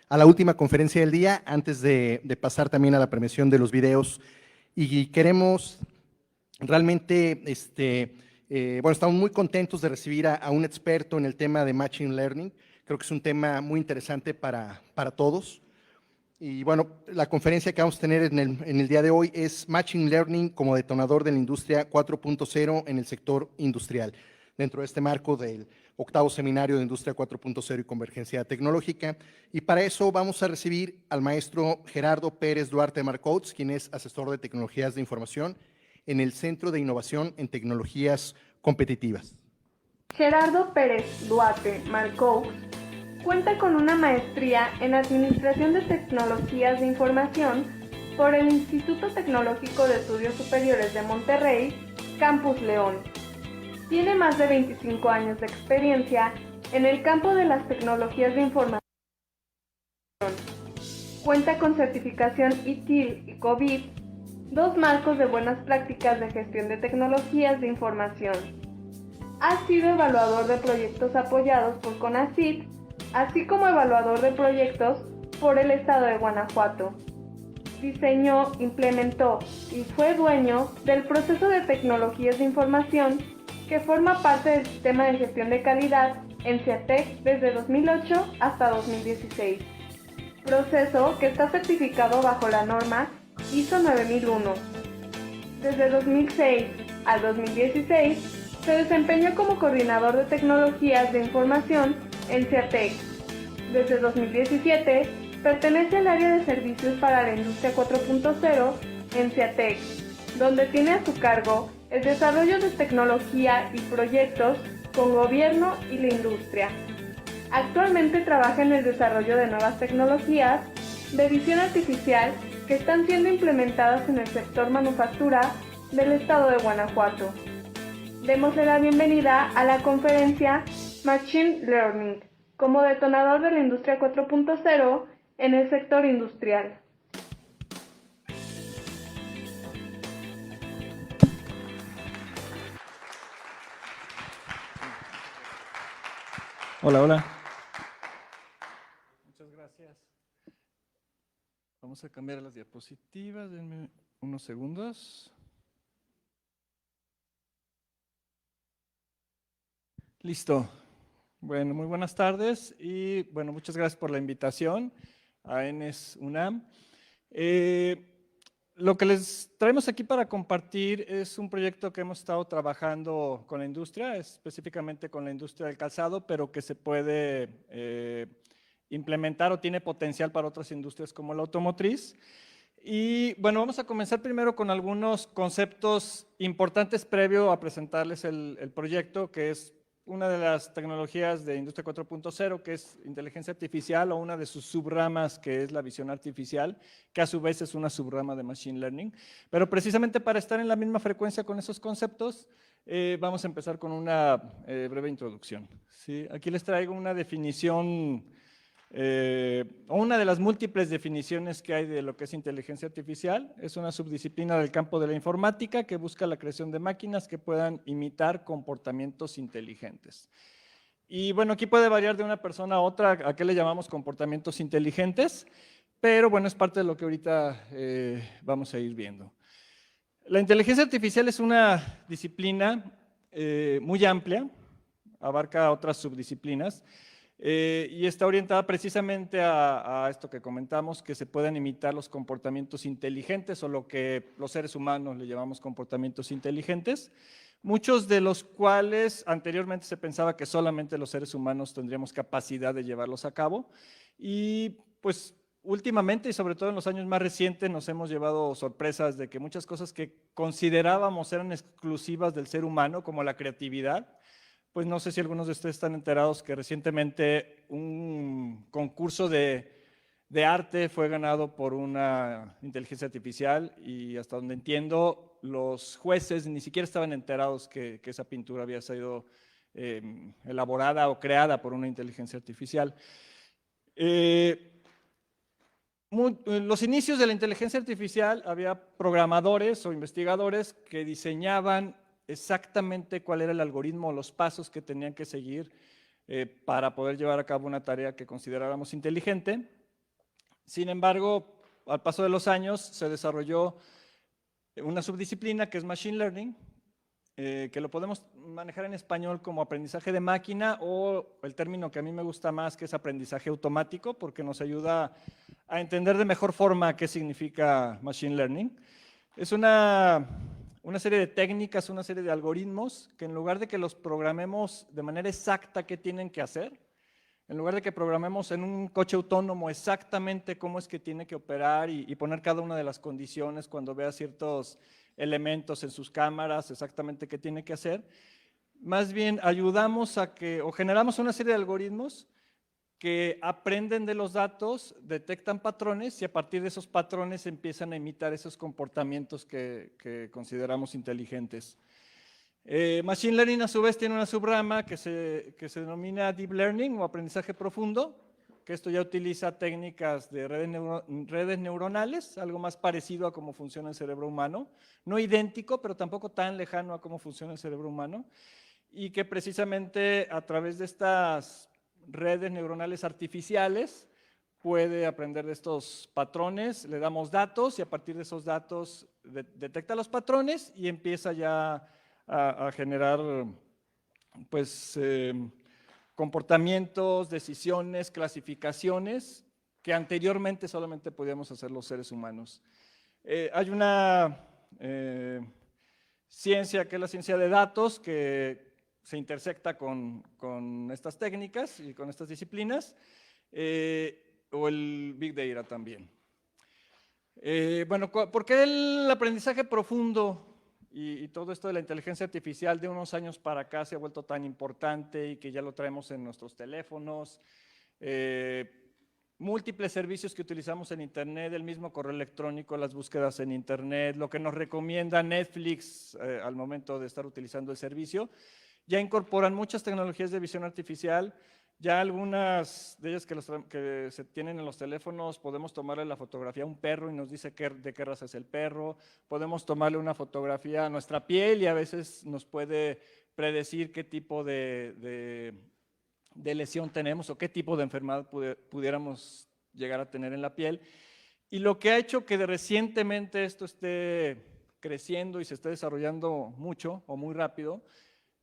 a la última conferencia del día, antes de pasar también a la premiación de los videos. Y queremos realmente, bueno, estamos muy contentos de recibir a un experto en el tema de Machine Learning. Creo que es un tema muy interesante para todos. Y bueno, la conferencia que vamos a tener en el día de hoy es Machine Learning como detonador de la industria 4.0 en el sector industrial, dentro de este marco del octavo seminario de Industria 4.0 y Convergencia Tecnológica. Y para eso vamos a recibir al maestro Gerardo Pérez Duarte Marcoux, quien es asesor de tecnologías de información en el Centro de Innovación en Tecnologías Competitivas. Gerardo Pérez Duarte Marcoux cuenta con una maestría en Administración de Tecnologías de Información por el Instituto Tecnológico de Estudios Superiores de Monterrey, Campus León. Tiene más de 25 años de experiencia en el campo de las tecnologías de información. Cuenta con certificación ITIL y COVID, 2 marcos de buenas prácticas de gestión de tecnologías de información. Ha sido evaluador de proyectos apoyados por CONACYT, así como evaluador de proyectos por el estado de Guanajuato. Diseñó, implementó y fue dueño del proceso de tecnologías de información que forma parte del sistema de gestión de calidad en CEATEC desde 2008 hasta 2016. Proceso que está certificado bajo la norma ISO 9001. Desde 2006 al 2016, se desempeñó como coordinador de tecnologías de información en CEATEC. Desde 2017, pertenece al área de servicios para la industria 4.0 en CEATEC, donde tiene a su cargo el desarrollo de tecnología y proyectos con gobierno y la industria. Actualmente trabaja en el desarrollo de nuevas tecnologías de visión artificial que están siendo implementadas en el sector manufactura del estado de Guanajuato. Démosle la bienvenida a la conferencia Machine Learning como detonador de la industria 4.0 en el sector industrial. Hola, hola. Muchas gracias. Vamos a cambiar las diapositivas, denme unos segundos. Listo. Bueno, muy buenas tardes y bueno, muchas gracias por la invitación a ENES UNAM. Lo que les traemos aquí para compartir es un proyecto que hemos estado trabajando con la industria, específicamente con la industria del calzado, pero que se puede implementar o tiene potencial para otras industrias como la automotriz. Y bueno, vamos a comenzar primero con algunos conceptos importantes previo a presentarles el proyecto, que es una de las tecnologías de Industria 4.0, que es inteligencia artificial, o una de sus subramas, que es la visión artificial, que a su vez es una subrama de Machine Learning. Pero precisamente para estar en la misma frecuencia con esos conceptos, vamos a empezar con una breve introducción. ¿Sí? Aquí les traigo una definición, una de las múltiples definiciones que hay de lo que es inteligencia artificial. Es una subdisciplina del campo de la informática que busca la creación de máquinas que puedan imitar comportamientos inteligentes. Y bueno, aquí puede variar de una persona a otra a qué le llamamos comportamientos inteligentes, pero bueno, es parte de lo que ahorita vamos a ir viendo. La inteligencia artificial es una disciplina muy amplia, abarca otras subdisciplinas, y está orientada precisamente a esto que comentamos, que se puedan imitar los comportamientos inteligentes o lo que los seres humanos le llamamos comportamientos inteligentes, muchos de los cuales anteriormente se pensaba que solamente los seres humanos tendríamos capacidad de llevarlos a cabo, y pues últimamente y sobre todo en los años más recientes nos hemos llevado sorpresas de que muchas cosas que considerábamos eran exclusivas del ser humano, como la creatividad. Pues no sé si algunos de ustedes están enterados que recientemente un concurso de arte fue ganado por una inteligencia artificial y hasta donde entiendo los jueces ni siquiera estaban enterados que esa pintura había sido elaborada o creada por una inteligencia artificial. En los inicios de la inteligencia artificial había programadores o investigadores que diseñaban exactamente cuál era el algoritmo o los pasos que tenían que seguir para poder llevar a cabo una tarea que consideráramos inteligente. Sin embargo, al paso de los años se desarrolló una subdisciplina que es Machine Learning, que lo podemos manejar en español como aprendizaje de máquina o el término que a mí me gusta más, que es aprendizaje automático, porque nos ayuda a entender de mejor forma qué significa Machine Learning. Es una serie de técnicas, una serie de algoritmos que en lugar de que los programemos de manera exacta qué tienen que hacer, en lugar de que programemos en un coche autónomo exactamente cómo es que tiene que operar y poner cada una de las condiciones cuando vea ciertos elementos en sus cámaras, exactamente qué tiene que hacer, más bien ayudamos a que, o generamos una serie de algoritmos que aprenden de los datos, detectan patrones y a partir de esos patrones empiezan a imitar esos comportamientos que consideramos inteligentes. Machine Learning a su vez tiene una subrama que se denomina Deep Learning o aprendizaje profundo, que esto ya utiliza técnicas de redes neuronales, algo más parecido a cómo funciona el cerebro humano, no idéntico, pero tampoco tan lejano a cómo funciona el cerebro humano, y que precisamente a través de estas redes neuronales artificiales puede aprender de estos patrones, le damos datos y a partir de esos datos detecta los patrones y empieza ya a generar pues, comportamientos, decisiones, clasificaciones que anteriormente solamente podíamos hacer los seres humanos. Hay una ciencia que es la ciencia de datos que se intersecta con estas técnicas y con estas disciplinas, o el Big Data también. Bueno, ¿por qué el aprendizaje profundo y todo esto de la inteligencia artificial de unos años para acá se ha vuelto tan importante y que ya lo traemos en nuestros teléfonos? Múltiples servicios que utilizamos en Internet, el mismo correo electrónico, las búsquedas en Internet, lo que nos recomienda Netflix al momento de estar utilizando el servicio, ya incorporan muchas tecnologías de visión artificial. Ya algunas de ellas que se tienen en los teléfonos, podemos tomarle la fotografía a un perro y nos dice de qué raza es el perro. Podemos tomarle una fotografía a nuestra piel y a veces nos puede predecir qué tipo de lesión tenemos o qué tipo de enfermedad pudiéramos llegar a tener en la piel. Y lo que ha hecho que recientemente esto esté creciendo y se esté desarrollando mucho o muy rápido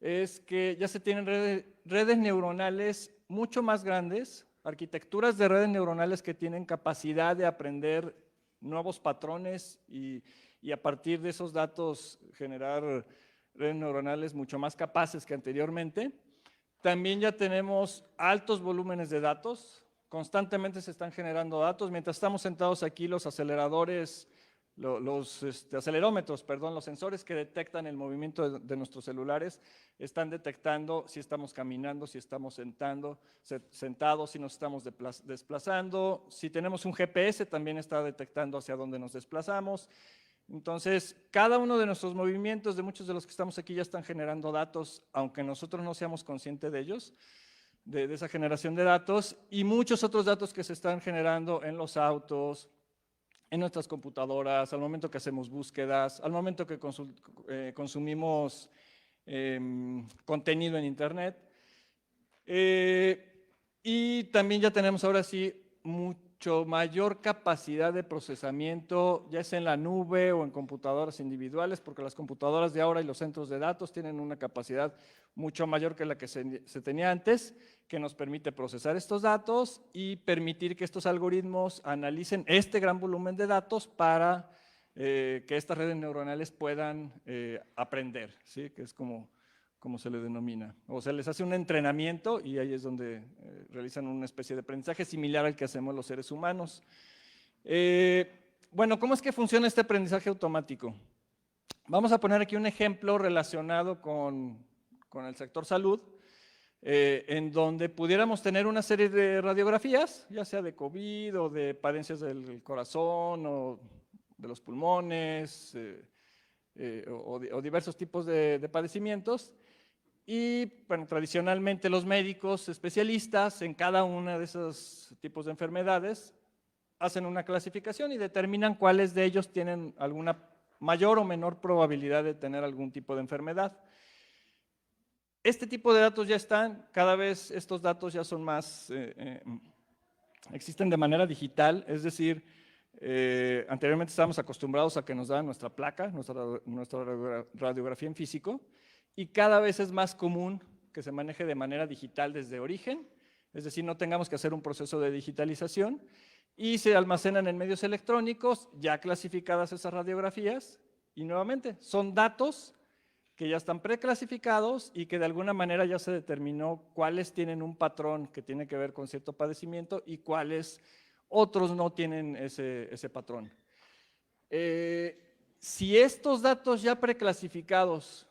es que ya se tienen redes neuronales mucho más grandes, arquitecturas de redes neuronales que tienen capacidad de aprender nuevos patrones y a partir de esos datos generar redes neuronales mucho más capaces que anteriormente. También ya tenemos altos volúmenes de datos, constantemente se están generando datos. Mientras estamos sentados aquí, los aceleradores, los acelerómetros, perdón, los sensores que detectan el movimiento de nuestros celulares están detectando si estamos caminando, si estamos sentados, si nos estamos desplazando. Si tenemos un GPS, también está detectando hacia dónde nos desplazamos. Entonces, cada uno de nuestros movimientos, de muchos de los que estamos aquí, ya están generando datos, aunque nosotros no seamos conscientes de ellos, de esa generación de datos, y muchos otros datos que se están generando en los autos, en nuestras computadoras, al momento que hacemos búsquedas, al momento que consumimos contenido en Internet. Y también ya tenemos ahora sí mucho mayor capacidad de procesamiento, ya sea en la nube o en computadoras individuales, porque las computadoras de ahora y los centros de datos tienen una capacidad mucho mayor que la que se tenía antes, que nos permite procesar estos datos y permitir que estos algoritmos analicen este gran volumen de datos para que estas redes neuronales puedan aprender, ¿sí? Que es como se le denomina. O se les hace un entrenamiento y ahí es donde realizan una especie de aprendizaje similar al que hacemos los seres humanos. Bueno, ¿cómo es que funciona este aprendizaje automático? Vamos a poner aquí un ejemplo relacionado con el sector salud, en donde pudiéramos tener una serie de radiografías, ya sea de COVID o de padecimientos del corazón o de los pulmones o diversos tipos de padecimientos. Y bueno, tradicionalmente los médicos especialistas en cada uno de esos tipos de enfermedades hacen una clasificación y determinan cuáles de ellos tienen alguna mayor o menor probabilidad de tener algún tipo de enfermedad. Este tipo de datos ya están, cada vez estos datos ya son más existen de manera digital, es decir, anteriormente estábamos acostumbrados a que nos daban nuestra placa, nuestra radiografía en físico, y cada vez es más común que se maneje de manera digital desde origen, es decir, no tengamos que hacer un proceso de digitalización, y se almacenan en medios electrónicos ya clasificadas esas radiografías, y nuevamente son datos que ya están preclasificados y que de alguna manera ya se determinó cuáles tienen un patrón que tiene que ver con cierto padecimiento y cuáles otros no tienen ese patrón. Si estos datos ya preclasificados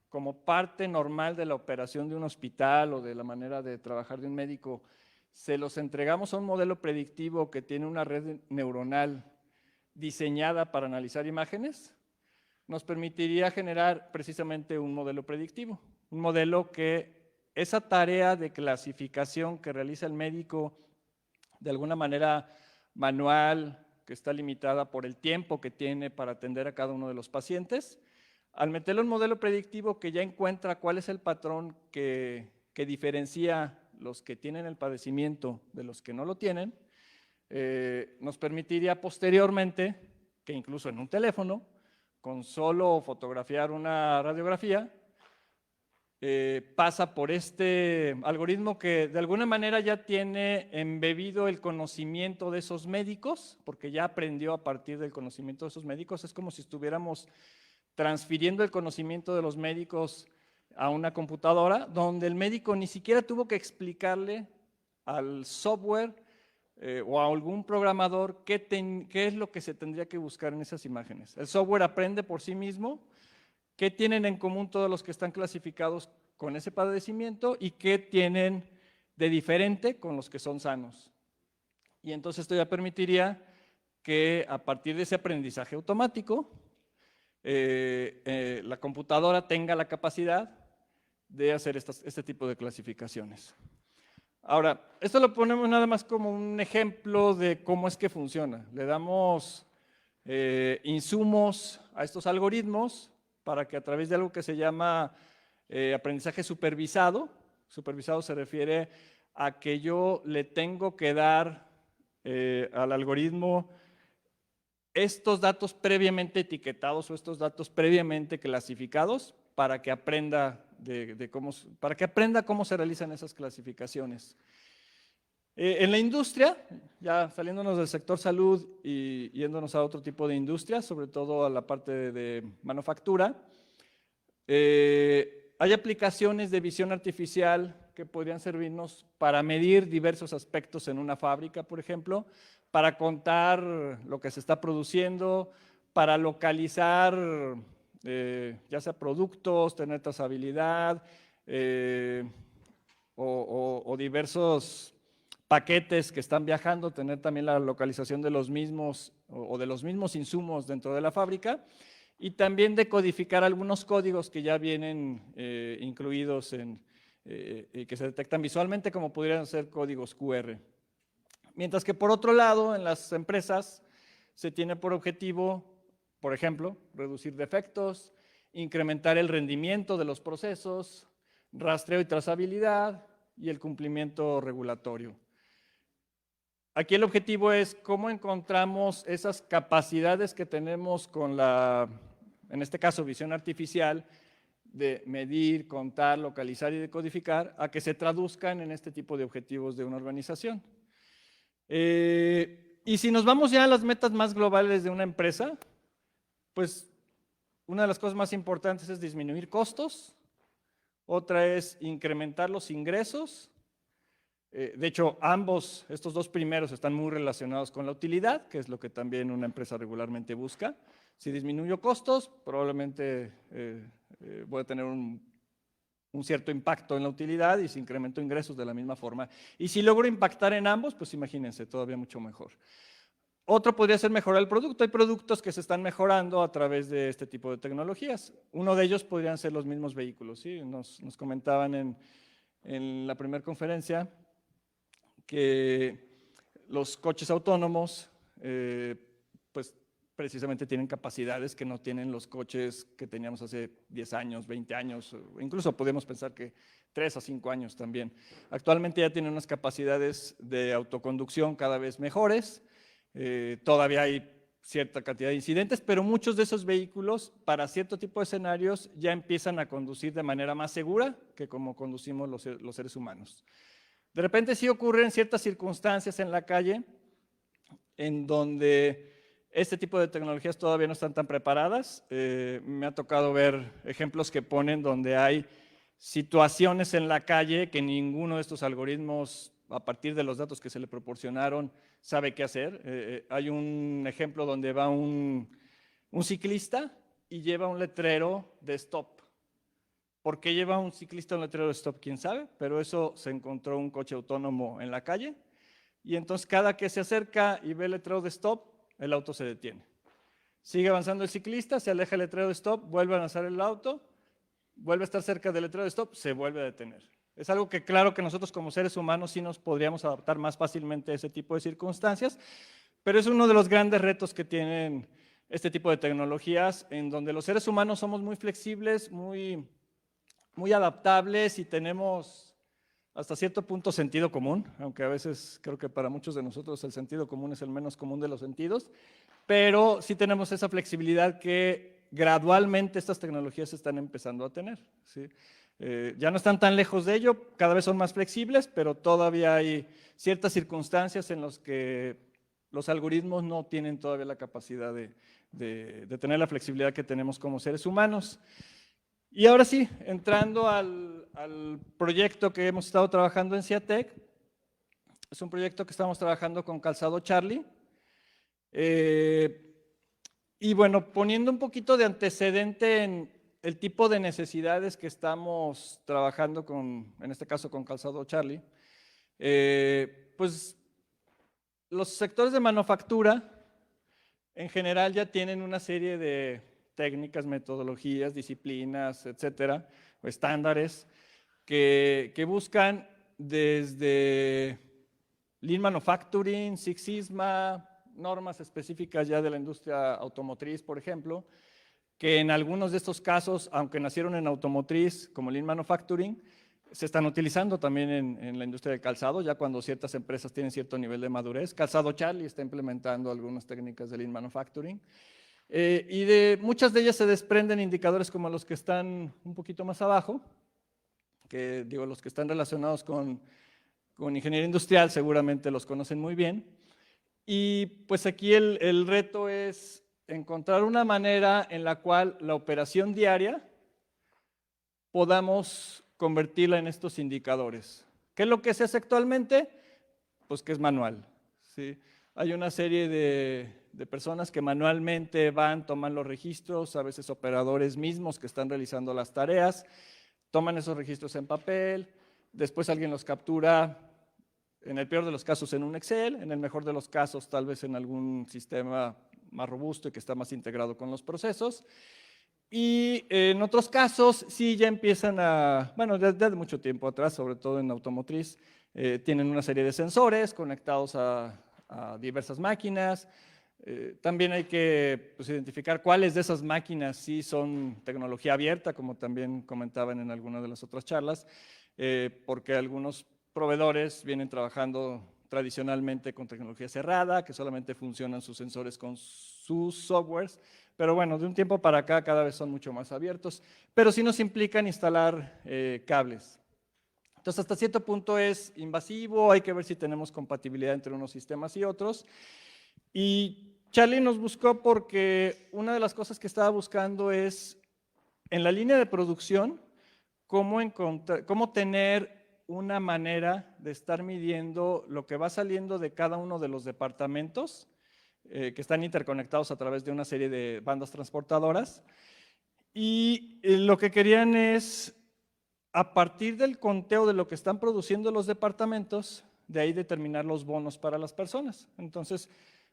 como parte normal de la operación de un hospital o de la manera de trabajar de un médico, se los entregamos a un modelo predictivo que tiene una red neuronal diseñada para analizar imágenes, nos permitiría generar precisamente un modelo predictivo, un modelo que esa tarea de clasificación que realiza el médico de alguna manera manual, que está limitada por el tiempo que tiene para atender a cada uno de los pacientes, al meterlo en un modelo predictivo que ya encuentra cuál es el patrón que diferencia los que tienen el padecimiento de los que no lo tienen, nos permitiría posteriormente que incluso en un teléfono, con solo fotografiar una radiografía, pasa por este algoritmo que de alguna manera ya tiene embebido el conocimiento de esos médicos, porque ya aprendió a partir del conocimiento de esos médicos. Es como si estuviéramos transfiriendo el conocimiento de los médicos a una computadora, donde el médico ni siquiera tuvo que explicarle al software o a algún programador qué es lo que se tendría que buscar en esas imágenes. El software aprende por sí mismo qué tienen en común todos los que están clasificados con ese padecimiento y qué tienen de diferente con los que son sanos. Y entonces esto ya permitiría que a partir de ese aprendizaje automático, la computadora tenga la capacidad de hacer este tipo de clasificaciones. Ahora, esto lo ponemos nada más como un ejemplo de cómo es que funciona. Le damos insumos a estos algoritmos para que a través de algo que se llama aprendizaje supervisado, supervisado se refiere a que yo le tengo que dar al algoritmo estos datos previamente etiquetados o estos datos previamente clasificados para que aprenda cómo se realizan esas clasificaciones. En la industria, ya saliéndonos del sector salud y yéndonos a otro tipo de industria, sobre todo a la parte de manufactura, hay aplicaciones de visión artificial que podrían servirnos para medir diversos aspectos en una fábrica, por ejemplo, para contar lo que se está produciendo, para localizar ya sea productos, tener trazabilidad o diversos paquetes que están viajando, tener también la localización de los mismos o de los mismos insumos dentro de la fábrica y también decodificar algunos códigos que ya vienen incluidos y que se detectan visualmente como pudieran ser códigos QR. Mientras que por otro lado, en las empresas se tiene por objetivo, por ejemplo, reducir defectos, incrementar el rendimiento de los procesos, rastreo y trazabilidad y el cumplimiento regulatorio. Aquí el objetivo es cómo encontramos esas capacidades que tenemos con en este caso, visión artificial, de medir, contar, localizar y decodificar, a que se traduzcan en este tipo de objetivos de una organización. Y si nos vamos ya a las metas más globales de una empresa, pues una de las cosas más importantes es disminuir costos, otra es incrementar los ingresos. De hecho, estos dos primeros están muy relacionados con la utilidad, que es lo que también una empresa regularmente busca. Si disminuyo costos, probablemente voy a tener un cierto impacto en la utilidad y si incremento ingresos de la misma forma. Y si logro impactar en ambos, pues imagínense, todavía mucho mejor. Otro podría ser mejorar el producto. Hay productos que se están mejorando a través de este tipo de tecnologías. Uno de ellos podrían ser los mismos vehículos. ¿Sí? Nos comentaban en la primera conferencia que los coches autónomos pues precisamente tienen capacidades que no tienen los coches que teníamos hace 10 años, 20 años, incluso podemos pensar que 3 a 5 años también. Actualmente ya tienen unas capacidades de autoconducción cada vez mejores, todavía hay cierta cantidad de incidentes, pero muchos de esos vehículos para cierto tipo de escenarios ya empiezan a conducir de manera más segura que como conducimos los seres humanos. De repente sí ocurren ciertas circunstancias en la calle en donde este tipo de tecnologías todavía no están tan preparadas. Me ha tocado ver ejemplos que ponen donde hay situaciones en la calle que ninguno de estos algoritmos, a partir de los datos que se le proporcionaron, sabe qué hacer. Hay un ejemplo donde va un ciclista y lleva un letrero de stop. ¿Por qué lleva un ciclista un letrero de stop? ¿Quién sabe? Pero eso se encontró un coche autónomo en la calle y entonces cada que se acerca y ve el letrero de stop, el auto se detiene. Sigue avanzando el ciclista, se aleja el letrero de stop, vuelve a avanzar el auto, vuelve a estar cerca del letrero de stop, se vuelve a detener. Es algo que claro que nosotros como seres humanos sí nos podríamos adaptar más fácilmente a ese tipo de circunstancias, pero es uno de los grandes retos que tienen este tipo de tecnologías, en donde los seres humanos somos muy flexibles, muy adaptables y tenemos hasta cierto punto sentido común, aunque a veces creo que para muchos de nosotros el sentido común es el menos común de los sentidos, pero sí tenemos esa flexibilidad que gradualmente estas tecnologías están empezando a tener, ¿sí? Ya no están tan lejos de ello, cada vez son más flexibles, pero todavía hay ciertas circunstancias en las que los algoritmos no tienen todavía la capacidad de tener la flexibilidad que tenemos como seres humanos. Y ahora sí, entrando al proyecto que hemos estado trabajando en CIATEC, es un proyecto que estamos trabajando con Calzado Charlie. Y bueno, poniendo un poquito de antecedente en el tipo de necesidades que estamos trabajando con, en este caso con Calzado Charlie, pues los sectores de manufactura en general ya tienen una serie de técnicas, metodologías, disciplinas, etcétera, o estándares que buscan desde Lean Manufacturing, Six Sigma, normas específicas ya de la industria automotriz, por ejemplo, que en algunos de estos casos, aunque nacieron en automotriz como Lean Manufacturing, se están utilizando también en la industria del calzado, ya cuando ciertas empresas tienen cierto nivel de madurez. Calzado Charlie está implementando algunas técnicas de Lean Manufacturing. Y de muchas de ellas se desprenden indicadores como los que están un poquito más abajo, que digo, los que están relacionados con ingeniería industrial seguramente los conocen muy bien. Y pues aquí el reto es encontrar una manera en la cual la operación diaria podamos convertirla en estos indicadores. ¿Qué es lo que se hace actualmente? Pues que es manual, ¿sí? Hay una serie de personas que manualmente van, toman los registros, a veces operadores mismos que están realizando las tareas, toman esos registros en papel, después alguien los captura, en el peor de los casos en un Excel, en el mejor de los casos tal vez en algún sistema más robusto y que está más integrado con los procesos. Y en otros casos sí ya empiezan a, bueno, desde mucho tiempo atrás, sobre todo en automotriz, tienen una serie de sensores conectados a diversas máquinas. También hay que pues, identificar cuáles de esas máquinas sí son tecnología abierta, como también comentaban en alguna de las otras charlas, porque algunos proveedores vienen trabajando tradicionalmente con tecnología cerrada, que solamente funcionan sus sensores con sus softwares, pero bueno, de un tiempo para acá cada vez son mucho más abiertos, pero sí nos implican instalar cables. Entonces, hasta cierto punto es invasivo, hay que ver si tenemos compatibilidad entre unos sistemas y otros. Y Charlie nos buscó porque una de las cosas que estaba buscando es, en la línea de producción, cómo tener una manera de estar midiendo lo que va saliendo de cada uno de los departamentos que están interconectados a través de una serie de bandas transportadoras. Y lo que querían es, a partir del conteo de lo que están produciendo los departamentos, de ahí determinar los bonos para las personas. Entonces,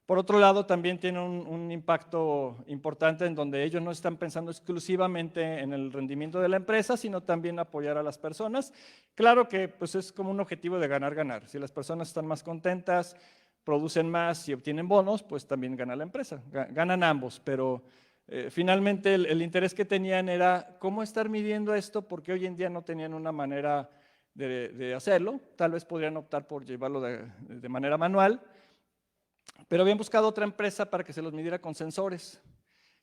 por otro lado, también tiene un impacto importante en donde ellos no están pensando exclusivamente en el rendimiento de la empresa, sino también apoyar a las personas. Claro que pues, es como un objetivo de ganar-ganar. Si las personas están más contentas, producen más y obtienen bonos, pues también gana la empresa, ganan ambos, pero finalmente el interés que tenían era cómo estar midiendo esto, porque hoy en día no tenían una manera de hacerlo, tal vez podrían optar por llevarlo de manera manual, pero habían buscado otra empresa para que se los midiera con sensores,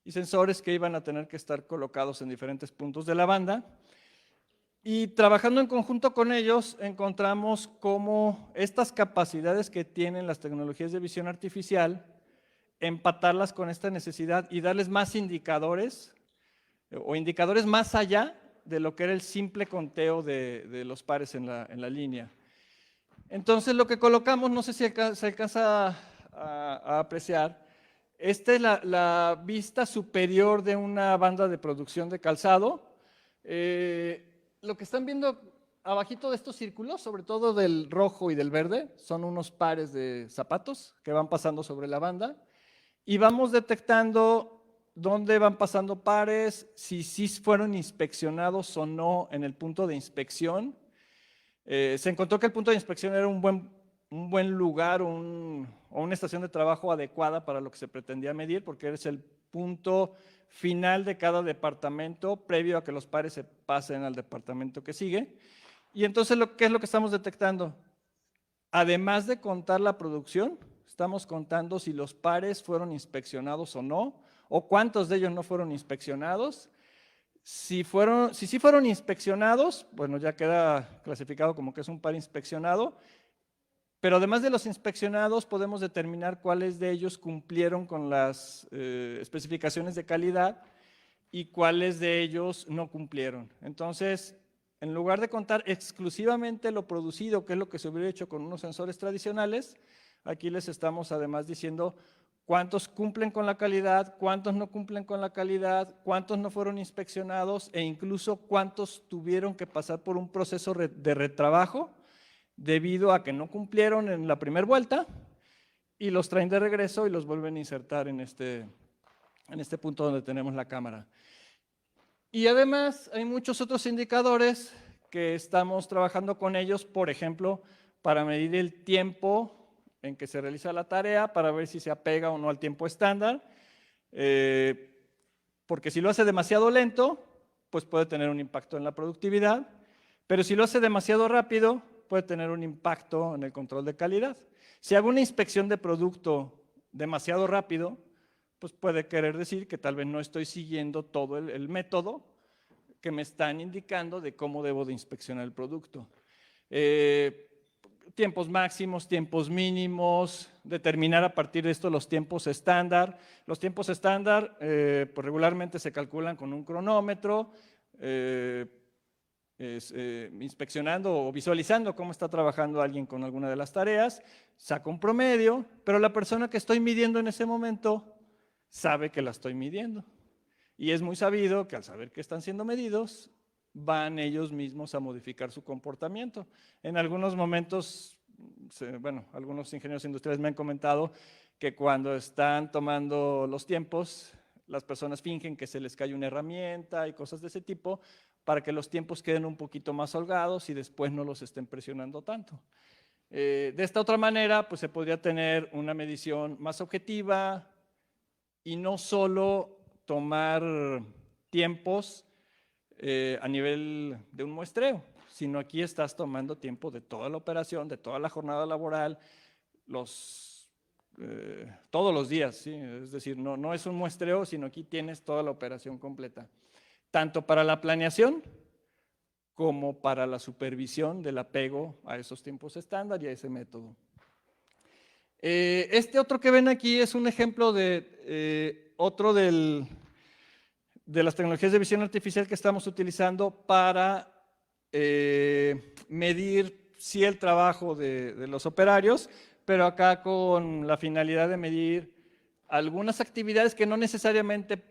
y sensores que iban a tener que estar colocados en diferentes puntos de la banda. Y trabajando en conjunto con ellos, encontramos cómo estas capacidades que tienen las tecnologías de visión artificial, empatarlas con esta necesidad y darles más indicadores, o indicadores más allá de lo que era el simple conteo de los pares en la línea. Entonces, lo que colocamos, no sé si se alcanza a apreciar, esta es la vista superior de una banda de producción de calzado. Lo que están viendo abajito de estos círculos, sobre todo del rojo y del verde, son unos pares de zapatos que van pasando sobre la banda y vamos detectando dónde van pasando pares, si sí fueron inspeccionados o no en el punto de inspección. Se encontró que el punto de inspección era un buen lugar o una estación de trabajo adecuada para lo que se pretendía medir, porque es el punto final de cada departamento previo a que los pares se pasen al departamento que sigue. Y entonces, ¿qué es lo que estamos detectando? Además de contar la producción, estamos contando si los pares fueron inspeccionados o no, o cuántos de ellos no fueron inspeccionados. Si sí fueron inspeccionados, bueno, ya queda clasificado como que es un par inspeccionado, pero además de los inspeccionados podemos determinar cuáles de ellos cumplieron con las especificaciones de calidad y cuáles de ellos no cumplieron. Entonces, en lugar de contar exclusivamente lo producido, que es lo que se hubiera hecho con unos sensores tradicionales, aquí les estamos además diciendo cuántos cumplen con la calidad, cuántos no cumplen con la calidad, cuántos no fueron inspeccionados e incluso cuántos tuvieron que pasar por un proceso de retrabajo debido a que no cumplieron en la primera vuelta y los traen de regreso y los vuelven a insertar en este punto donde tenemos la cámara. Y además hay muchos otros indicadores que estamos trabajando con ellos, por ejemplo, para medir el tiempo en que se realiza la tarea, para ver si se apega o no al tiempo estándar, porque si lo hace demasiado lento, pues puede tener un impacto en la productividad, pero si lo hace demasiado rápido, puede tener un impacto en el control de calidad. Si hago una inspección de producto demasiado rápido, pues puede querer decir que tal vez no estoy siguiendo todo el método que me están indicando de cómo debo de inspeccionar el producto. Tiempos máximos, tiempos mínimos, determinar a partir de esto los tiempos estándar. Los tiempos estándar pues regularmente se calculan con un cronómetro, inspeccionando o visualizando cómo está trabajando alguien con alguna de las tareas, saco un promedio, pero la persona que estoy midiendo en ese momento sabe que la estoy midiendo. Y es muy sabido que al saber que están siendo medidos, van ellos mismos a modificar su comportamiento. En algunos momentos, bueno, algunos ingenieros industriales me han comentado que cuando están tomando los tiempos, las personas fingen que se les cae una herramienta y cosas de ese tipo, para que los tiempos queden un poquito más holgados y después no los estén presionando tanto. De esta otra manera, pues se podría tener una medición más objetiva y no solo tomar tiempos a nivel de un muestreo, sino aquí estás tomando tiempo de toda la operación, de toda la jornada laboral, todos los días, ¿sí? Es decir, no es un muestreo, sino aquí tienes toda la operación completa, tanto para la planeación como para la supervisión del apego a esos tiempos estándar y a ese método. Este otro que ven aquí es un ejemplo de otro de las tecnologías de visión artificial que estamos utilizando para medir sí el trabajo de los operarios, pero acá con la finalidad de medir algunas actividades que no necesariamente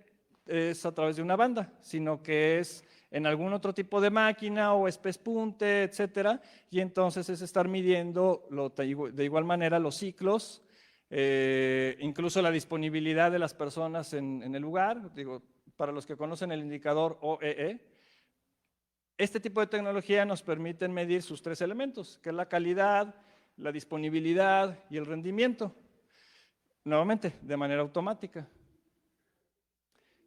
es a través de una banda, sino que es en algún otro tipo de máquina o es pespunte, etcétera, y entonces es estar midiendo de igual manera los ciclos, incluso la disponibilidad de las personas en el lugar. Digo, para los que conocen el indicador OEE, este tipo de tecnología nos permite medir sus tres elementos, que es la calidad, la disponibilidad y el rendimiento, nuevamente, de manera automática.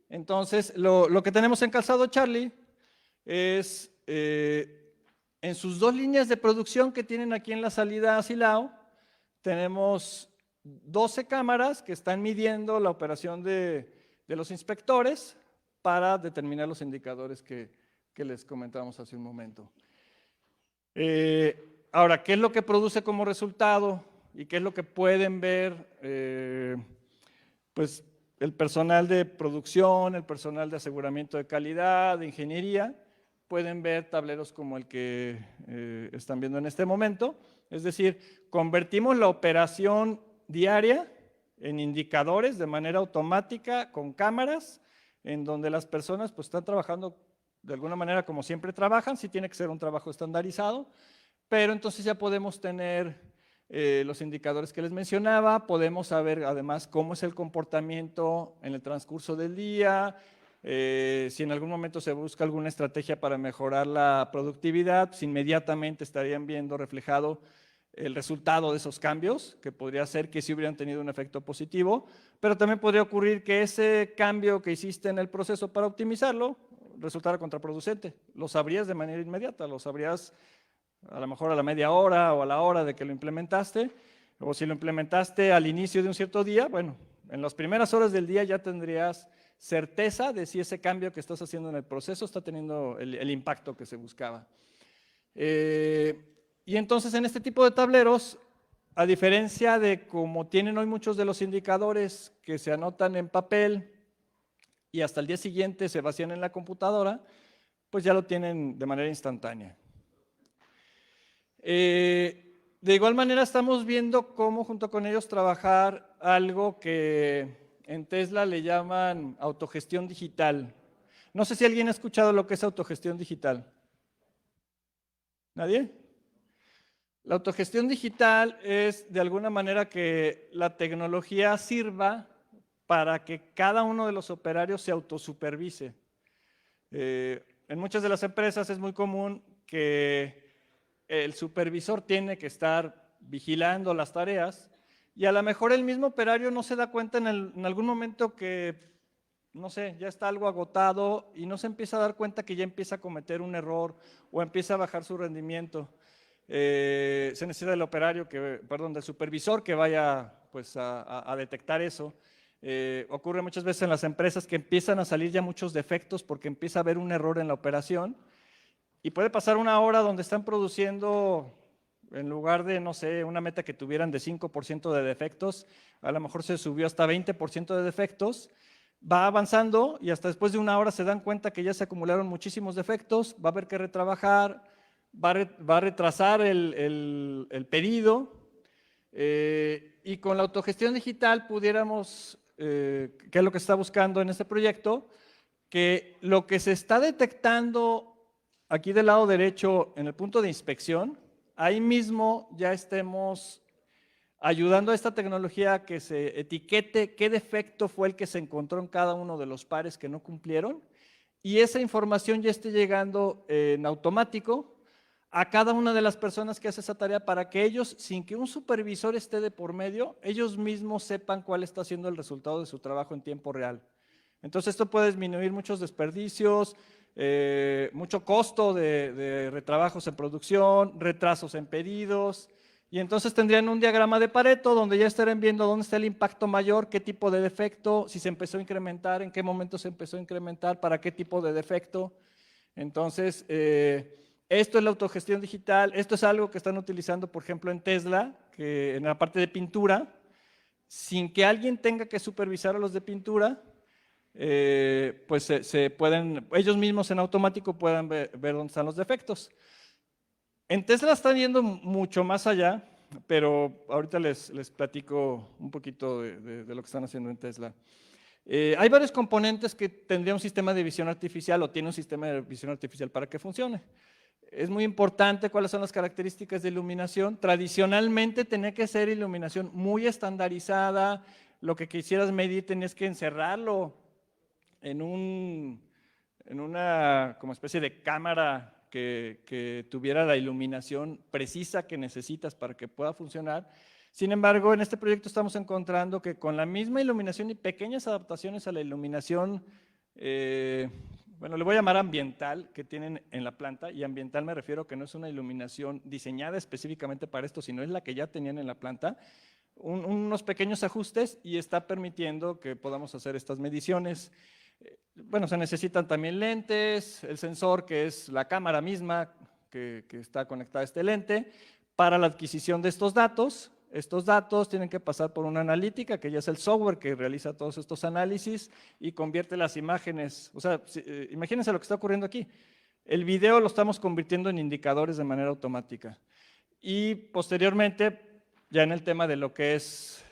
Entonces, lo que tenemos en Calzado Charlie es, en sus 2 líneas de producción que tienen aquí en la salida a Silao, tenemos 12 cámaras que están midiendo la operación de los inspectores para determinar los indicadores que les comentábamos hace un momento. Ahora, ¿qué es lo que produce como resultado y qué es lo que pueden ver? Pues el personal de producción, el personal de aseguramiento de calidad, de ingeniería, pueden ver tableros como el que están viendo en este momento. Es decir, convertimos la operación diaria en indicadores de manera automática con cámaras, en donde las personas pues están trabajando de alguna manera como siempre trabajan, sí tiene que ser un trabajo estandarizado, pero entonces ya podemos tener los indicadores que les mencionaba, podemos saber además cómo es el comportamiento en el transcurso del día, si en algún momento se busca alguna estrategia para mejorar la productividad, pues inmediatamente estarían viendo reflejado el resultado de esos cambios, que podría ser que sí hubieran tenido un efecto positivo, pero también podría ocurrir que ese cambio que hiciste en el proceso para optimizarlo resultara contraproducente. Lo sabrías de manera inmediata, lo sabrías a lo mejor a la media hora o a la hora de que lo implementaste, o si lo implementaste al inicio de un cierto día, bueno, en las primeras horas del día ya tendrías certeza de si ese cambio que estás haciendo en el proceso está teniendo el impacto que se buscaba. Y entonces en este tipo de tableros, a diferencia de como tienen hoy muchos de los indicadores que se anotan en papel y hasta el día siguiente se vacían en la computadora, pues ya lo tienen de manera instantánea. De igual manera estamos viendo cómo junto con ellos trabajar algo que en Tesla le llaman autogestión digital. No sé si alguien ha escuchado lo que es autogestión digital. ¿Nadie? La autogestión digital es de alguna manera que la tecnología sirva para que cada uno de los operarios se autosupervise. En muchas de las empresas es muy común que el supervisor tiene que estar vigilando las tareas y a lo mejor el mismo operario no se da cuenta en algún momento que, no sé, ya está algo agotado y no se empieza a dar cuenta que ya empieza a cometer un error o empieza a bajar su rendimiento. Se necesita del operario, del supervisor que vaya pues, a detectar eso. Ocurre muchas veces en las empresas que empiezan a salir ya muchos defectos porque empieza a haber un error en la operación y puede pasar una hora donde están produciendo, en lugar de, no sé, una meta que tuvieran de 5% de defectos, a lo mejor se subió hasta 20% de defectos, va avanzando y hasta después de una hora se dan cuenta que ya se acumularon muchísimos defectos, va a haber que retrabajar, va a retrasar el pedido y con la autogestión digital pudiéramos, que es lo que se está buscando en este proyecto, que lo que se está detectando aquí del lado derecho en el punto de inspección, ahí mismo ya estemos ayudando a esta tecnología a que se etiquete qué defecto fue el que se encontró en cada uno de los pares que no cumplieron y esa información ya esté llegando en automático a cada una de las personas que hace esa tarea para que ellos, sin que un supervisor esté de por medio, ellos mismos sepan cuál está siendo el resultado de su trabajo en tiempo real. Entonces esto puede disminuir muchos desperdicios, mucho costo de retrabajos en producción, retrasos en pedidos, y entonces tendrían un diagrama de Pareto donde ya estarían viendo dónde está el impacto mayor, qué tipo de defecto, si se empezó a incrementar, en qué momento se empezó a incrementar, para qué tipo de defecto. Entonces, esto es la autogestión digital, esto es algo que están utilizando, por ejemplo, en Tesla, que en la parte de pintura, sin que alguien tenga que supervisar a los de pintura, pues ellos mismos en automático puedan ver dónde están los defectos. En Tesla están yendo mucho más allá, pero ahorita les platico un poquito de lo que están haciendo en Tesla. Hay varios componentes que tendría un sistema de visión artificial o tiene un sistema de visión artificial para que funcione. Es muy importante cuáles son las características de iluminación. Tradicionalmente tenía que ser iluminación muy estandarizada. Lo que quisieras medir tenías que encerrarlo en una como especie de cámara que tuviera la iluminación precisa que necesitas para que pueda funcionar. Sin embargo, en este proyecto estamos encontrando que con la misma iluminación y pequeñas adaptaciones a la iluminación, bueno, le voy a llamar ambiental, que tienen en la planta, y ambiental me refiero que no es una iluminación diseñada específicamente para esto, sino es la que ya tenían en la planta, unos pequeños ajustes y está permitiendo que podamos hacer estas mediciones. Bueno, se necesitan también lentes, el sensor que es la cámara misma que está conectada a este lente, para la adquisición de estos datos. Estos datos tienen que pasar por una analítica, que ya es el software que realiza todos estos análisis y convierte las imágenes. O sea, imagínense lo que está ocurriendo aquí. El video lo estamos convirtiendo en indicadores de manera automática. Y posteriormente, ya en el tema de lo que es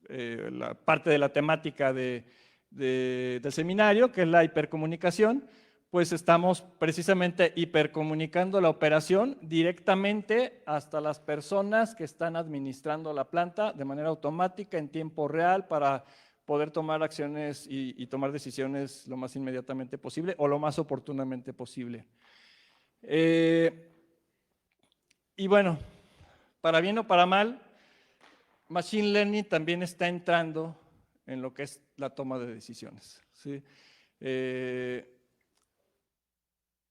la parte de la temática del seminario, que es la hipercomunicación, pues estamos precisamente hipercomunicando la operación directamente hasta las personas que están administrando la planta de manera automática, en tiempo real, para poder tomar acciones y tomar decisiones lo más inmediatamente posible o lo más oportunamente posible. Y bueno, para bien o para mal, Machine Learning también está entrando en lo que es la toma de decisiones, ¿sí?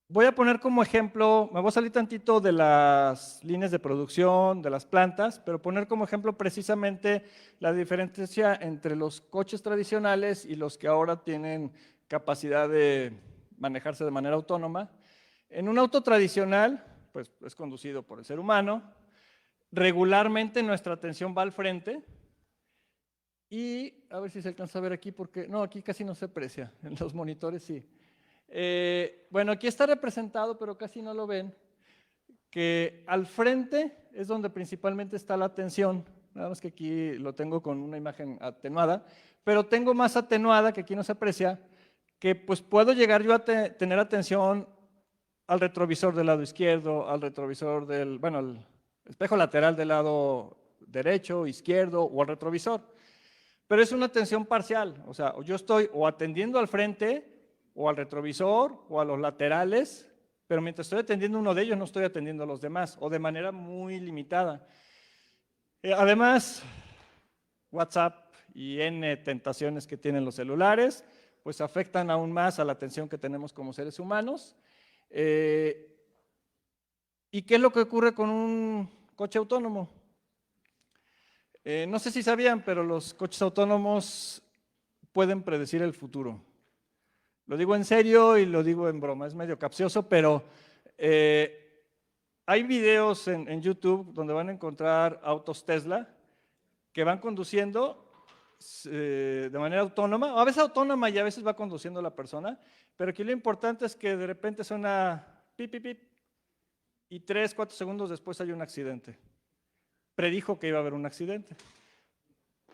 Voy a poner como ejemplo, me voy a salir tantito de las líneas de producción, de las plantas, pero poner como ejemplo precisamente la diferencia entre los coches tradicionales y los que ahora tienen capacidad de manejarse de manera autónoma. En un auto tradicional, pues es conducido por el ser humano, regularmente nuestra atención va al frente y, a ver si se alcanza a ver aquí, porque no, aquí casi no se aprecia, en los monitores sí. Bueno, aquí está representado, pero casi no lo ven, que al frente es donde principalmente está la atención, nada más que aquí lo tengo con una imagen atenuada, pero tengo más atenuada, que aquí no se aprecia, que pues puedo llegar yo a tener atención al retrovisor del lado izquierdo, al retrovisor del, bueno, al espejo lateral del lado derecho, izquierdo o al retrovisor, pero es una atención parcial, o sea, yo estoy o atendiendo al frente, o al retrovisor, o a los laterales, pero mientras estoy atendiendo uno de ellos no estoy atendiendo a los demás, o de manera muy limitada. Además, WhatsApp y N tentaciones que tienen los celulares, pues afectan aún más a la atención que tenemos como seres humanos. ¿Y qué es lo que ocurre con un coche autónomo? No sé si sabían, pero los coches autónomos pueden predecir el futuro. Lo digo en serio y lo digo en broma, es medio capcioso, pero hay videos en YouTube donde van a encontrar autos Tesla que van conduciendo de manera autónoma, a veces autónoma y a veces va conduciendo la persona, pero aquí lo importante es que de repente suena pip, pip, pip, y 3, 4 segundos después hay un accidente. Predijo que iba a haber un accidente.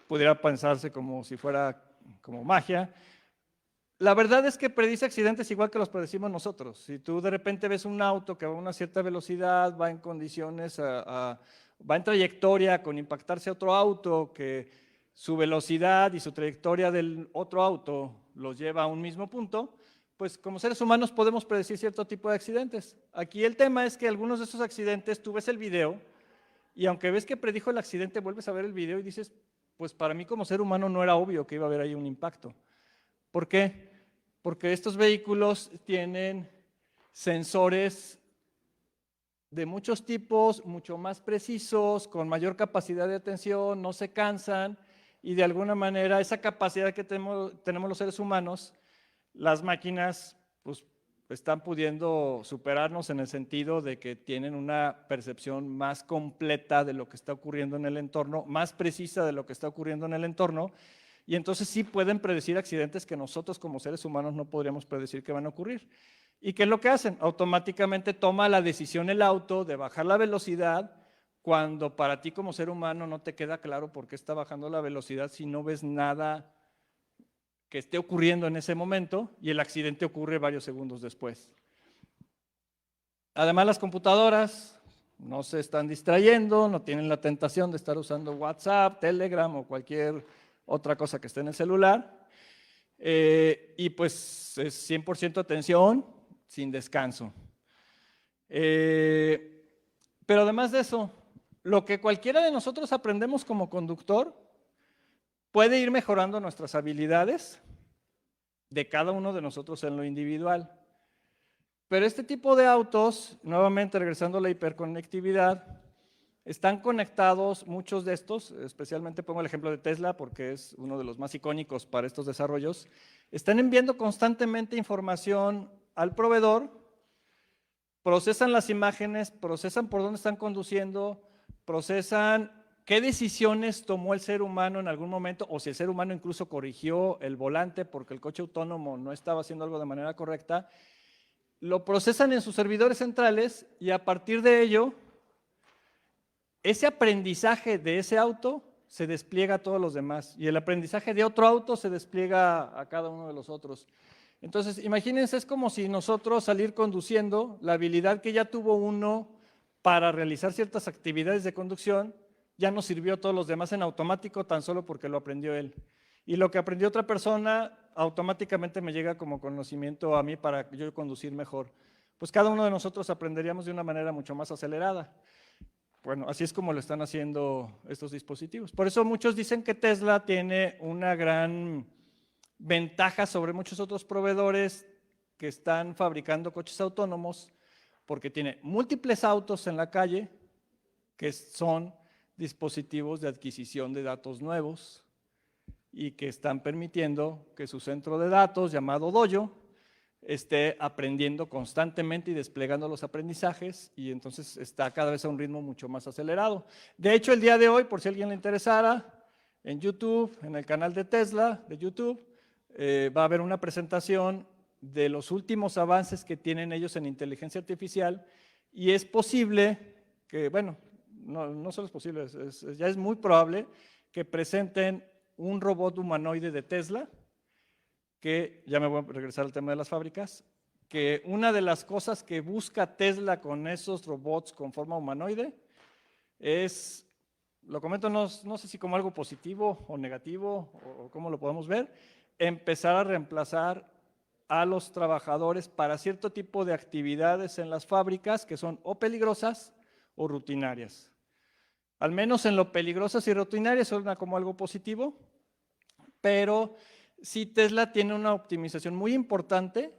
Pudiera pensarse como si fuera como magia. La verdad es que predice accidentes igual que los predecimos nosotros. Si tú de repente ves un auto que va a una cierta velocidad, va en condiciones, va en trayectoria con impactarse a otro auto, que su velocidad y su trayectoria del otro auto los lleva a un mismo punto, pues como seres humanos podemos predecir cierto tipo de accidentes. Aquí el tema es que algunos de esos accidentes, tú ves el video y aunque ves que predijo el accidente, vuelves a ver el video y dices, pues para mí como ser humano no era obvio que iba a haber ahí un impacto. ¿Por qué? Porque estos vehículos tienen sensores de muchos tipos, mucho más precisos, con mayor capacidad de atención, no se cansan y de alguna manera esa capacidad que tenemos los seres humanos, las máquinas pues, están pudiendo superarnos en el sentido de que tienen una percepción más completa de lo que está ocurriendo en el entorno, más precisa de lo que está ocurriendo en el entorno, y entonces sí pueden predecir accidentes que nosotros como seres humanos no podríamos predecir que van a ocurrir. ¿Y qué es lo que hacen? Automáticamente toma la decisión el auto de bajar la velocidad cuando para ti como ser humano no te queda claro por qué está bajando la velocidad si no ves nada que esté ocurriendo en ese momento y el accidente ocurre varios segundos después. Además, las computadoras no se están distrayendo, no tienen la tentación de estar usando WhatsApp, Telegram o cualquier otra cosa que esté en el celular. Y pues es 100% atención sin descanso. Pero además de eso, lo que cualquiera de nosotros aprendemos como conductor puede ir mejorando nuestras habilidades de cada uno de nosotros en lo individual. Pero este tipo de autos, nuevamente regresando a la hiperconectividad, están conectados, muchos de estos, especialmente pongo el ejemplo de Tesla porque es uno de los más icónicos para estos desarrollos, están enviando constantemente información al proveedor, procesan las imágenes, procesan por dónde están conduciendo, procesan qué decisiones tomó el ser humano en algún momento, o si el ser humano incluso corrigió el volante porque el coche autónomo no estaba haciendo algo de manera correcta, lo procesan en sus servidores centrales y a partir de ello, ese aprendizaje de ese auto se despliega a todos los demás y el aprendizaje de otro auto se despliega a cada uno de los otros. Entonces, imagínense, es como si nosotros salir conduciendo, la habilidad que ya tuvo uno para realizar ciertas actividades de conducción, ya nos sirvió a todos los demás en automático tan solo porque lo aprendió él. Y lo que aprendió otra persona automáticamente me llega como conocimiento a mí para yo conducir mejor. Pues cada uno de nosotros aprenderíamos de una manera mucho más acelerada. Bueno, así es como lo están haciendo estos dispositivos. Por eso muchos dicen que Tesla tiene una gran ventaja sobre muchos otros proveedores que están fabricando coches autónomos, porque tiene múltiples autos en la calle que son dispositivos de adquisición de datos nuevos y que están permitiendo que su centro de datos, llamado Dojo, esté aprendiendo constantemente y desplegando los aprendizajes y entonces está cada vez a un ritmo mucho más acelerado. De hecho, el día de hoy, por si a alguien le interesara, en YouTube, en el canal de Tesla de YouTube, va a haber una presentación de los últimos avances que tienen ellos en inteligencia artificial y es posible que, bueno, no solo es posible, ya es muy probable que presenten un robot humanoide de Tesla, que ya me voy a regresar al tema de las fábricas, que una de las cosas que busca Tesla con esos robots con forma humanoide es, lo comento no sé si como algo positivo o negativo o cómo lo podemos ver, empezar a reemplazar a los trabajadores para cierto tipo de actividades en las fábricas que son o peligrosas o rutinarias. Al menos en lo peligrosas y rutinarias suena como algo positivo, pero sí Tesla tiene una optimización muy importante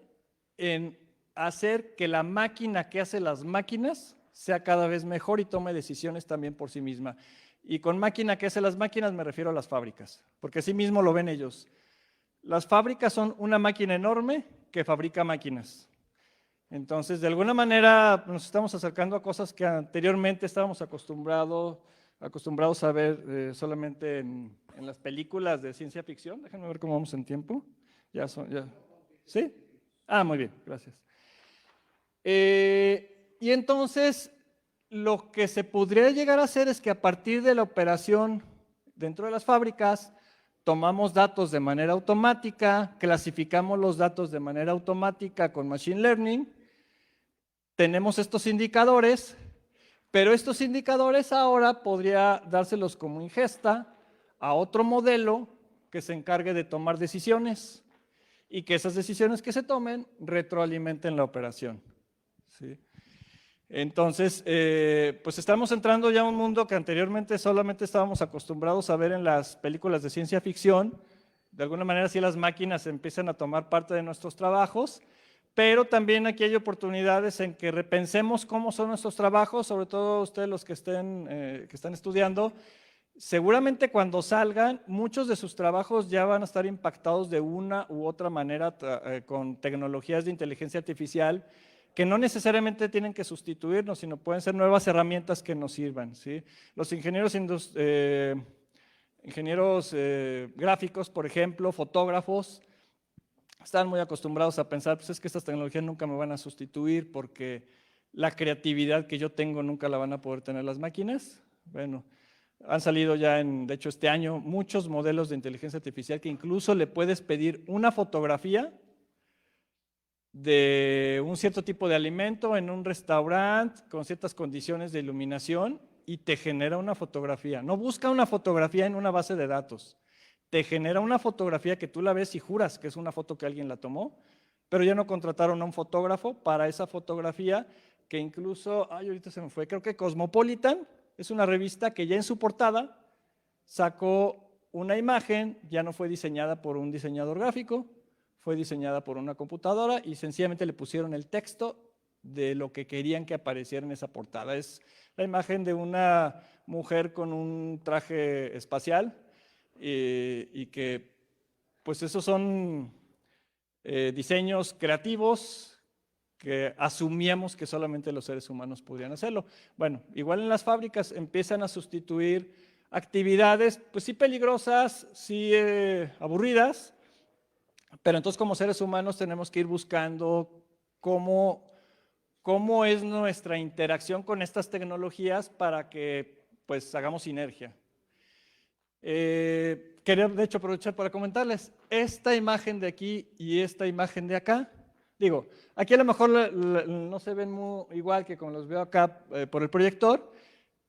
en hacer que la máquina que hace las máquinas sea cada vez mejor y tome decisiones también por sí misma. Y con máquina que hace las máquinas me refiero a las fábricas, porque así mismo lo ven ellos. Las fábricas son una máquina enorme que fabrica máquinas. Entonces, de alguna manera nos estamos acercando a cosas que anteriormente estábamos acostumbrados a ver solamente en las películas de ciencia ficción. Déjenme ver cómo vamos en tiempo. Ya. ¿Sí? Ah, muy bien, gracias. Y entonces, lo que se podría llegar a hacer es que a partir de la operación dentro de las fábricas, tomamos datos de manera automática, clasificamos los datos de manera automática con Machine Learning, tenemos estos indicadores, pero estos indicadores ahora podría dárselos como ingesta a otro modelo que se encargue de tomar decisiones y que esas decisiones que se tomen retroalimenten la operación. ¿Sí? Entonces, pues estamos entrando ya a un mundo que anteriormente solamente estábamos acostumbrados a ver en las películas de ciencia ficción. De alguna manera, sí, las máquinas empiezan a tomar parte de nuestros trabajos, pero también aquí hay oportunidades en que repensemos cómo son nuestros trabajos, sobre todo ustedes los que están estudiando. Seguramente cuando salgan, muchos de sus trabajos ya van a estar impactados de una u otra manera con tecnologías de inteligencia artificial que no necesariamente tienen que sustituirnos, sino pueden ser nuevas herramientas que nos sirvan. ¿Sí? Los ingenieros gráficos, por ejemplo, fotógrafos, están muy acostumbrados a pensar, pues es que estas tecnologías nunca me van a sustituir porque la creatividad que yo tengo nunca la van a poder tener las máquinas. Bueno, han salido ya, de hecho este año, muchos modelos de inteligencia artificial que incluso le puedes pedir una fotografía de un cierto tipo de alimento en un restaurante con ciertas condiciones de iluminación y te genera una fotografía. No busca una fotografía en una base de datos. Te genera una fotografía que tú la ves y juras que es una foto que alguien la tomó, pero ya no contrataron a un fotógrafo para esa fotografía, que incluso, ahorita se me fue, creo que Cosmopolitan es una revista que ya en su portada sacó una imagen, ya no fue diseñada por un diseñador gráfico, fue diseñada por una computadora y sencillamente le pusieron el texto de lo que querían que apareciera en esa portada. Es la imagen de una mujer con un traje espacial y que, pues esos son diseños creativos que asumíamos que solamente los seres humanos podrían hacerlo. Bueno, igual en las fábricas empiezan a sustituir actividades, pues sí peligrosas, sí aburridas, pero entonces como seres humanos tenemos que ir buscando cómo es nuestra interacción con estas tecnologías para que pues hagamos sinergia. Quería de hecho aprovechar para comentarles esta imagen de aquí y esta imagen de acá. Digo, aquí a lo mejor no se ven muy igual que como los veo acá por el proyector,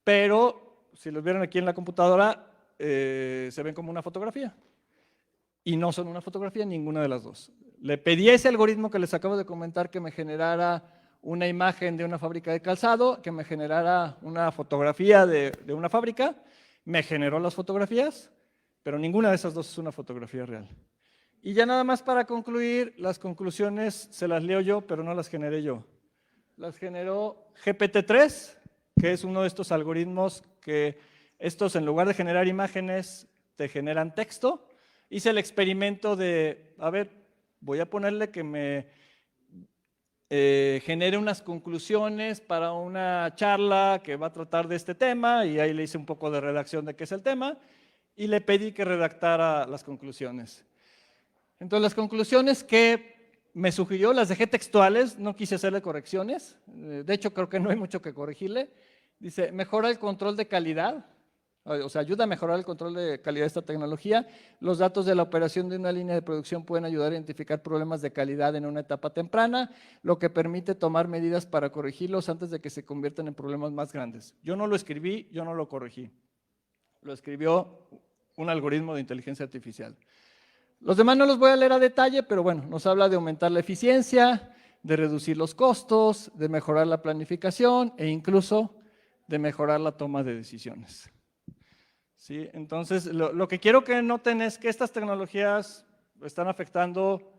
pero si los vieron aquí en la computadora se ven como una fotografía. Y no son una fotografía ninguna de las dos. Le pedí a ese algoritmo que les acabo de comentar que me generara una imagen de una fábrica de calzado, que me generara una fotografía de una fábrica, me generó las fotografías, pero ninguna de esas dos es una fotografía real. Y ya nada más para concluir, las conclusiones se las leo yo, pero no las generé yo. Las generó GPT-3, que es uno de estos algoritmos que estos en lugar de generar imágenes te generan texto. Hice el experimento de, a ver, voy a ponerle que me genere unas conclusiones para una charla que va a tratar de este tema y ahí le hice un poco de redacción de qué es el tema y le pedí que redactara las conclusiones. Entonces las conclusiones que me sugirió las dejé textuales, no quise hacerle correcciones, de hecho creo que no hay mucho que corregirle. Dice, mejora el control de calidad. O sea, ayuda a mejorar el control de calidad de esta tecnología. Los datos de la operación de una línea de producción pueden ayudar a identificar problemas de calidad en una etapa temprana, lo que permite tomar medidas para corregirlos antes de que se conviertan en problemas más grandes. Yo no lo escribí, yo no lo corregí. Lo escribió un algoritmo de inteligencia artificial. Los demás no los voy a leer a detalle, pero bueno, nos habla de aumentar la eficiencia, de reducir los costos, de mejorar la planificación e incluso de mejorar la toma de decisiones. ¿Sí? Entonces, lo que quiero que noten es que estas tecnologías están afectando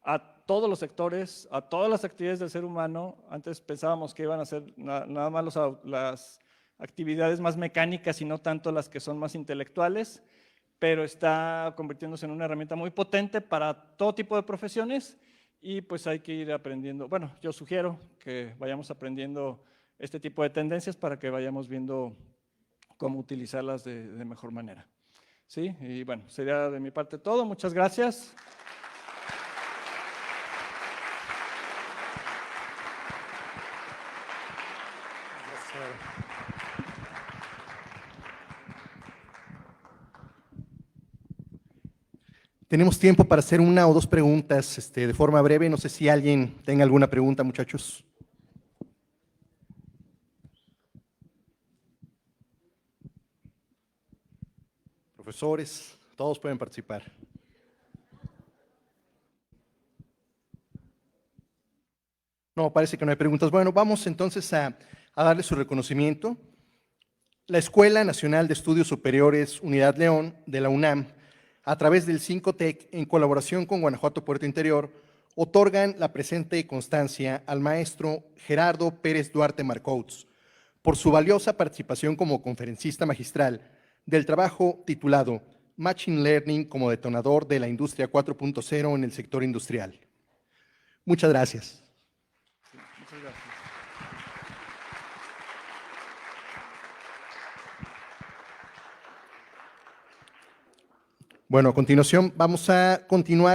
a todos los sectores, a todas las actividades del ser humano. Antes pensábamos que iban a ser nada más las actividades más mecánicas y no tanto las que son más intelectuales, pero está convirtiéndose en una herramienta muy potente para todo tipo de profesiones y pues hay que ir aprendiendo. Bueno, yo sugiero que vayamos aprendiendo este tipo de tendencias para que vayamos viendo cómo utilizarlas de mejor manera. ¿Sí? Y bueno, sería de mi parte todo. Muchas gracias. Tenemos tiempo para hacer una o dos preguntas de forma breve. No sé si alguien tenga alguna pregunta, muchachos. Profesores, todos pueden participar. No, parece que no hay preguntas. Bueno, vamos entonces a darle su reconocimiento. La Escuela Nacional de Estudios Superiores Unidad León de la UNAM, a través del Cincotec, en colaboración con Guanajuato Puerto Interior, otorgan la presente constancia al maestro Gerardo Pérez Duarte Marcoux por su valiosa participación como conferencista magistral del trabajo titulado Machine Learning como detonador de la industria 4.0 en el sector industrial. Muchas gracias. Sí, muchas gracias. Bueno, a continuación vamos a continuar